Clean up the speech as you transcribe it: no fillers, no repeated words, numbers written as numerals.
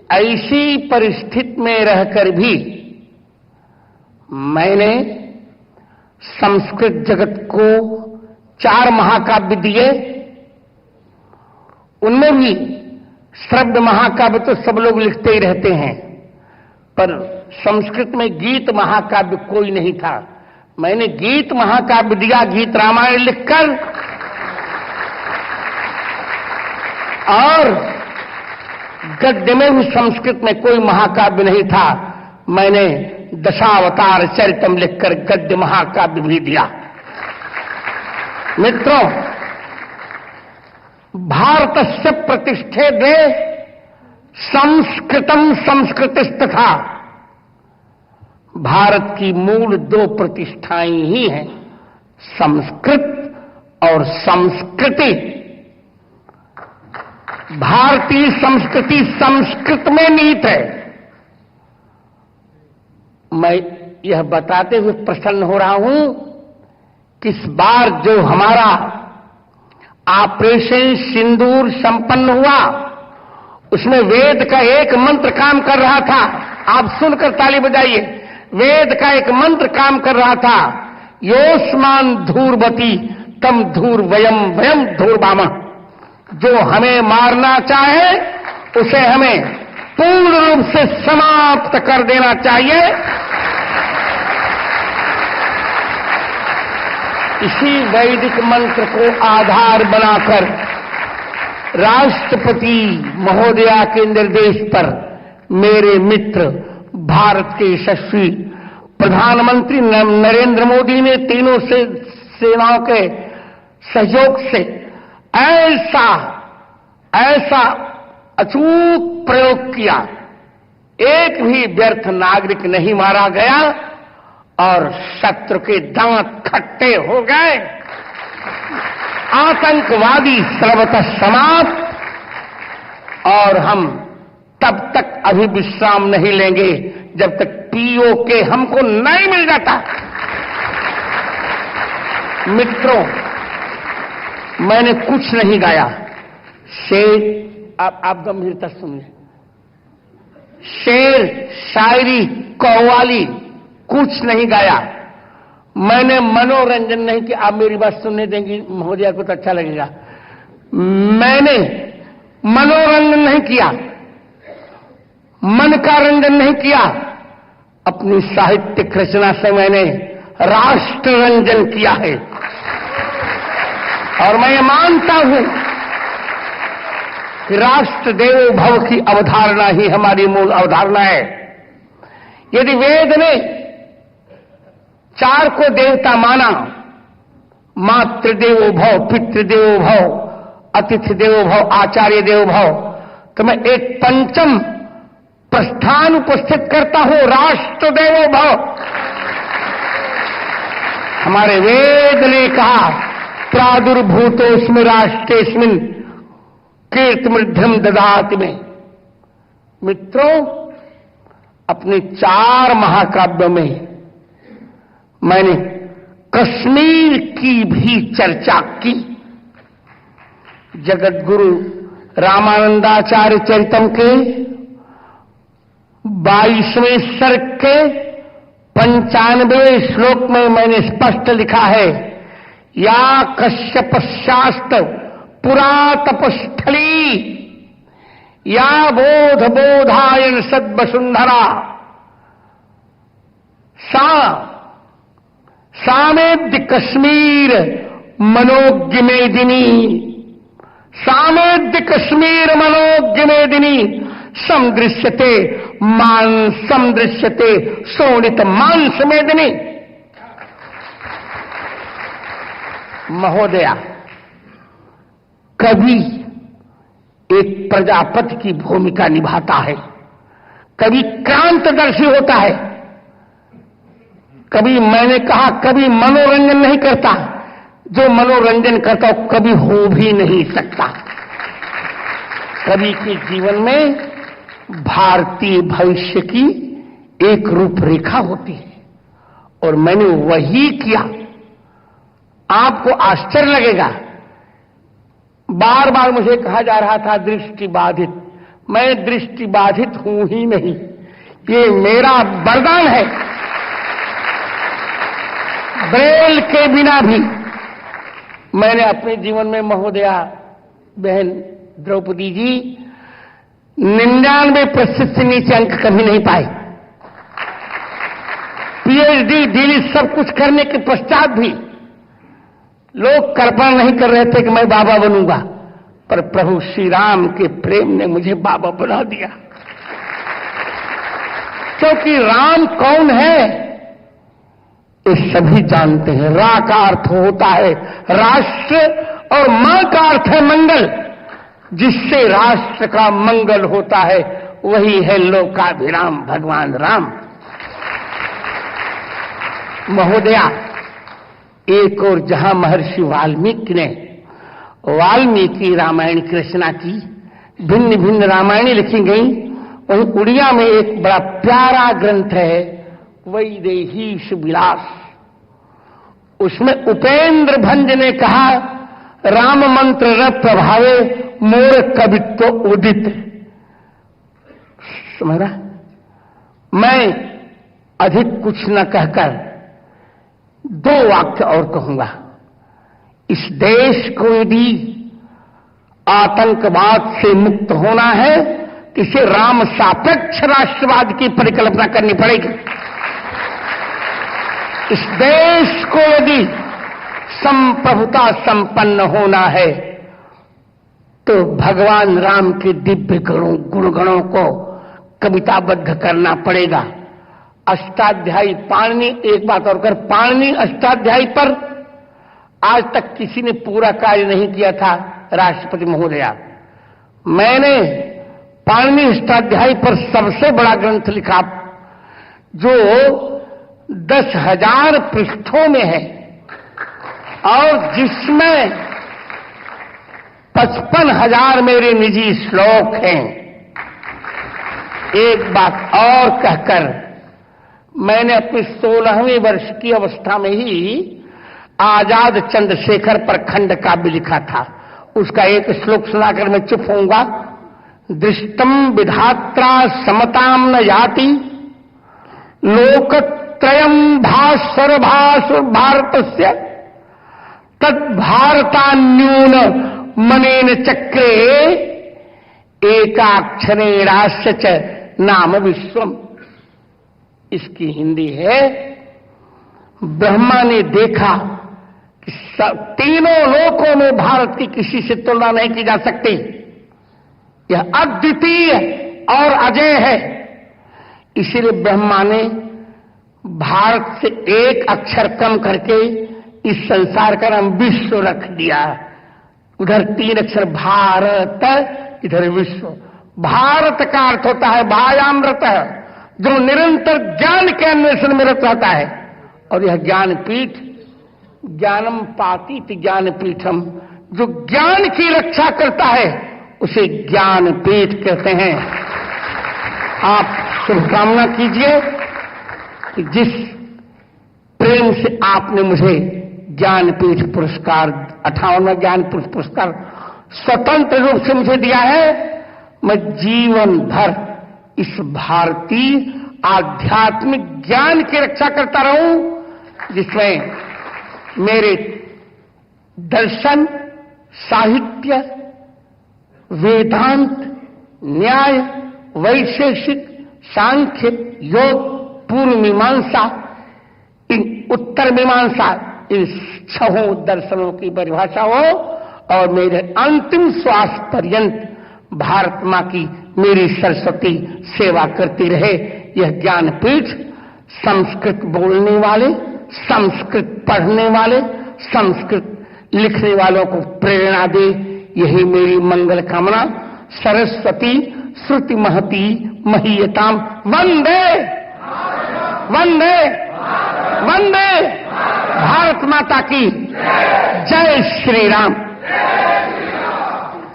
ऐसी परिस्थिति में रहकर भी मैंने संस्कृत जगत को 4 महाकाव्य दिए। उनमें भी श्रव्य महाकाव्य तो सब लोग लिखते ही रहते हैं, पर संस्कृत में गीत महाकाव्य कोई नहीं था। मैंने गीत महाकाव्य दिया, गीत रामायण लिखकर, और गद्य में भी संस्कृत में कोई महाकाव्य नहीं था। मैंने दशावतार चरितम लिखकर गद्य महाकाव्य भी दिया। मित्रों, भारतस्य प्रतिष्ठे दे संस्कृतम संस्कृतिस्तथा। भारत की मूल 2 प्रतिष्ठाएं ही हैं, संस्कृत और संस्कृति। भारतीय संस्कृति संस्कृत में निहित है। मैं यह बताते हुए प्रसन्न हो रहा हूं कि इस बार जो हमारा ऑपरेशन सिंदूर संपन्न हुआ, उसमें वेद का एक मंत्र काम कर रहा था। आप सुनकर ताली बजाइए। वेद का एक मंत्र काम कर रहा था, योस्मान धूर्वती तम धूर वयम वयम धूर्वामः। जो हमें मारना चाहे उसे हमें पूर्ण रूप से समाप्त कर देना चाहिए। इसी वैदिक मंत्र को आधार बनाकर राष्ट्रपति महोदया के निर्देश पर मेरे मित्र भारत के यशस्वी प्रधानमंत्री नरेंद्र मोदी ने तीनों सेनाओं के सहयोग से ऐसा अचूक प्रयोग किया, एक भी व्यर्थ नागरिक नहीं मारा गया और शत्रु के दांत खट्टे हो गए। आतंकवादी सर्वतः समाप्त। और हम तब तक अभी विश्राम नहीं लेंगे जब तक पीओके हमको नहीं मिल जाता। मित्रों, मैंने कुछ नहीं गाया। शेर, आप गंभीरता सुनिए। शेर, शायरी, कव्वाली कुछ नहीं गाया। मैंने मनोरंजन नहीं किया। आप मेरी बात सुनने देंगी महोदया को तो अच्छा लगेगा। मैंने मनोरंजन नहीं किया, मन का रंजन नहीं किया। अपनी साहित्यिक रचना से मैंने राष्ट्र रंजन किया है। और मैं ये मानता हूं कि राष्ट्र देवो भव की अवधारणा ही हमारी मूल अवधारणा है। यदि वेद ने 4 को देवता माना, मातृदेवो भव, पितृदेवो भव, अतिथि देवो भव, आचार्य देवो भव, तो मैं एक पंचम प्रस्थान उपस्थित करता हूं, राष्ट्र देवो भव। हमारे वेद ने कहा, प्रादुर्भूतोस्मि राष्ट्रेस्मिन् कीर्तिमृद्धिम ददाति में। मित्रों, अपने 4 महाकाव्यों में मैंने कश्मीर की भी चर्चा की। जगत गुरु रामानंदाचार्य चरितम के 22वें सर्ग के 95वें श्लोक में मैंने स्पष्ट लिखा है, या कश्यप शास्त्र पुरा तपस्थली, या बोध बोधायन सद्वसुंधरा, सामेद्य कश्मीर मनोज्ञ मेदिनी, सामेद्य कश्मीर मनोज्ञ मेदिनी, समदृश्यते शोणित मांस मेदिनी। महोदया, कभी एक प्रजापति की भूमिका निभाता है, कभी क्रांतदर्शी होता है, कभी मैंने कहा कभी मनोरंजन नहीं करता। जो मनोरंजन करता हो कभी हो भी नहीं सकता। कवि के जीवन में भारतीय भविष्य की एक रूपरेखा होती है और मैंने वही किया। आपको आश्चर्य लगेगा, बार बार मुझे कहा जा रहा था दृष्टि बाधित, मैं दृष्टि बाधित हूं ही नहीं, ये मेरा वरदान है। ब्रेल के बिना भी मैंने अपने जीवन में महोदया बहन द्रौपदी जी 99% से नीचे अंक कभी नहीं पाए। पीएचडी डीलिट सब कुछ करने के पश्चात भी लोग कल्पना नहीं कर रहे थे कि मैं बाबा बनूंगा, पर प्रभु श्री राम के प्रेम ने मुझे बाबा बना दिया। क्योंकि राम कौन है ये सभी जानते हैं। रा का अर्थ होता है राष्ट्र और मां का अर्थ है मंगल। जिससे राष्ट्र का मंगल होता है वही है लोकाभिराम भगवान राम। महोदया, एक और जहां महर्षि वाल्मीकि ने वाल्मीकि रामायण की रचना की, भिन्न भिन्न रामायणें लिखी गई, वहीं उड़िया में एक बड़ा प्यारा ग्रंथ है वैदेहीश विलास। उसमें उपेंद्र भंज ने कहा, राम मंत्र न प्रभावे मोर कवित्व उदित। समझ रहा? मैं अधिक कुछ न कहकर 2 वाक्य और कहूंगा। इस देश को यदि आतंकवाद से मुक्त होना है तो इसे राम सापेक्ष राष्ट्रवाद की परिकल्पना करनी पड़ेगी। इस देश को यदि संप्रभुता संपन्न होना है तो भगवान राम के दिव्य गुणगणों को कविताबद्ध करना पड़ेगा। अष्टाध्यायी पाणिनि, एक बात और कर, पाणिनि अष्टाध्यायी पर आज तक किसी ने पूरा कार्य नहीं किया था। राष्ट्रपति महोदया, मैंने पाणिनि अष्टाध्यायी पर सबसे बड़ा ग्रंथ लिखा जो 10,000 पृष्ठों में है और जिसमें 55,000 मेरे निजी श्लोक हैं। एक बात और कहकर, मैंने अपने 16वें वर्ष की अवस्था में ही आजाद चंद्रशेखर पर खंड काव्य लिखा था। उसका एक श्लोक सुनाकर मैं चुप होऊंगा। दृष्टम विधात्रा समताम न याति लोकत्रयम भास्वर भासुर भारतस्य तद्भारतान्यून मनेन चक्रे एकाक्षरेणास्य च नाम विश्वम। इसकी हिंदी है, ब्रह्मा ने देखा कि तीनों लोकों में भारत की किसी से तुलना नहीं की जा सकती। यह अद्वितीय और अजय है। इसीलिए ब्रह्मा ने भारत से एक अक्षर कम करके इस संसार का नाम विश्व रख दिया। उधर 3 अक्षर भारत, इधर विश्व। भारत का अर्थ होता है भायामृत, जो निरंतर ज्ञान के अन्वेषण में रत रहता है। और यह ज्ञानपीठ, ज्ञानम पातीत ज्ञानपीठम, जो ज्ञान की रक्षा करता है उसे ज्ञानपीठ कहते हैं। आप शुभकामना कीजिए कि जिस प्रेम से आपने मुझे ज्ञानपीठ पुरस्कार, 58वां ज्ञानपीठ पुरस्कार स्वतंत्र रूप से मुझे दिया है, मैं जीवन भर इस भारतीय आध्यात्मिक ज्ञान की रक्षा करता रहूं, जिसमें मेरे दर्शन, साहित्य, वेदांत, न्याय, वैशेषिक, सांख्य, योग, पूर्व मीमांसा, इन उत्तर मीमांसा, इन 6 दर्शनों की परिभाषा हो और मेरे अंतिम श्वास पर्यंत भारत मां की मेरी सरस्वती सेवा करती रहे। यह ज्ञानपीठ संस्कृत बोलने वाले, संस्कृत पढ़ने वाले, संस्कृत लिखने वालों को प्रेरणा दे, यही मेरी मंगल कामना। सरस्वती श्रुति महती महीयताम। वंदे वंदे वंदे भारत माता की जय श्री राम।